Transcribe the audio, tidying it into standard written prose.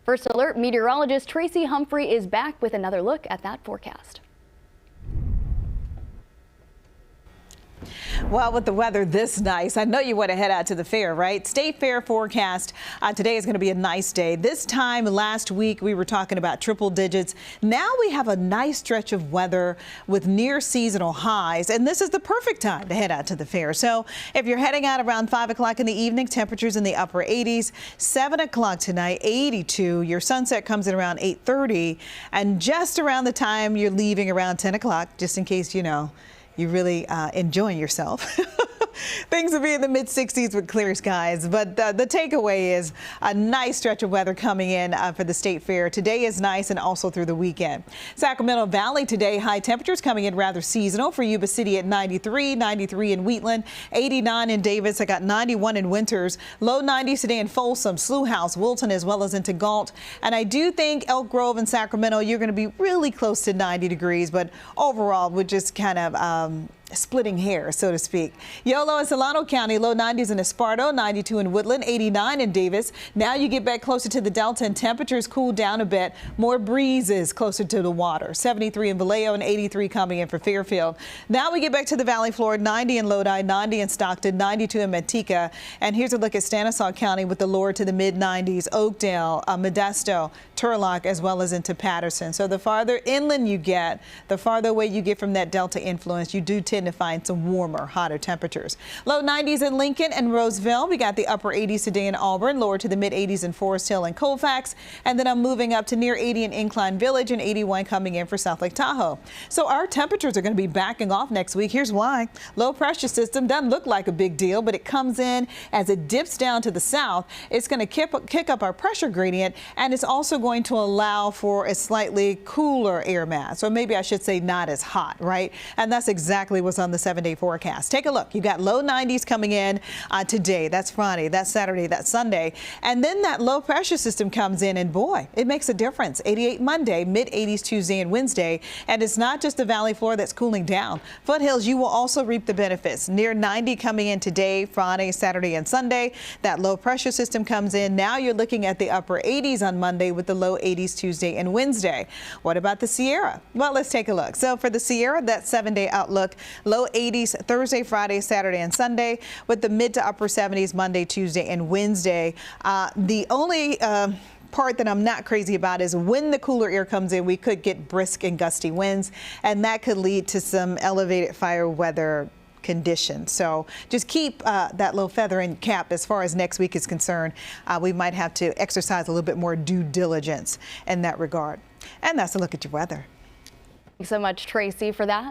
First Alert meteorologist Tracy Humphrey is back with another look at that forecast. Well, with the weather this nice, I know you want to head out to the fair, right? State Fair forecast today is going to be a nice day. This time last week, we were talking about triple digits. Now we have a nice stretch of weather with near seasonal highs, and this is the perfect time to head out to the fair. So if you're heading out around 5 o'clock in the evening, temperatures in the upper 80s. 7 o'clock tonight, 82. Your sunset comes in around 8:30, and just around the time you're leaving around 10 o'clock, just in case, you know, you're really enjoying yourself. Things will be in the mid-60s with clear skies, but the takeaway is a nice stretch of weather coming in for the State Fair. Today is nice and also through the weekend. Sacramento Valley today, high temperatures coming in rather seasonal for Yuba City at 93, 93 in Wheatland, 89 in Davis. I got 91 in Winters, low 90s today in Folsom, Slough House, Wilton, as well as into Galt. And I do think Elk Grove and Sacramento, you're going to be really close to 90 degrees, but overall, we're just kind of splitting hairs, so to speak. Yolo and Solano County, low 90s in Esparto, 92 in Woodland, 89 in Davis. Now you get back closer to the Delta and temperatures cool down a bit. More breezes closer to the water. 73 in Vallejo and 83 coming in for Fairfield. Now we get back to the Valley floor, 90 in Lodi, 90 in Stockton, 92 in Manteca. And here's a look at Stanislaus County with the lower to the mid 90s, Oakdale, Modesto, Turlock, as well as into Patterson. So the farther inland you get, the farther away you get from that Delta influence, you do tend to find some warmer, hotter temperatures. Low 90s in Lincoln and Roseville. We got the upper 80s today in Auburn, lower to the mid 80s in Forest Hill and Colfax. And then I'm moving up to near 80 in Incline Village and 81 coming in for South Lake Tahoe. So our temperatures are going to be backing off next week. Here's why. Low pressure system doesn't look like a big deal, but it comes in as it dips down to the south. It's going to kick up our pressure gradient, and it's also going to allow for a slightly cooler air mass, or maybe I should say not as hot, right? And that's exactly what's on the 7-day forecast. Take a look. You got low 90s coming in today. That's Friday, that's Saturday, that's Sunday. And then that low pressure system comes in, and boy, it makes a difference. 88 Monday, mid 80s Tuesday and Wednesday. And it's not just the valley floor that's cooling down. Foothills, you will also reap the benefits. Near 90 coming in today, Friday, Saturday, and Sunday. That low pressure system comes in. Now you're looking at the upper 80s on Monday with the low 80s Tuesday and Wednesday. What about the Sierra? Well, let's take a look. So for the Sierra, that 7-day outlook, low 80s Thursday, Friday, Saturday, and Sunday, with the mid to upper 70s Monday, Tuesday, and Wednesday. The only part that I'm not crazy about is when the cooler air comes in, we could get brisk and gusty winds, and that could lead to some elevated fire weather conditions. So just keep that little feather in cap as far as next week is concerned. We might have to exercise a little bit more due diligence in that regard. And that's a look at your weather. Thanks so much, Tracy, for that.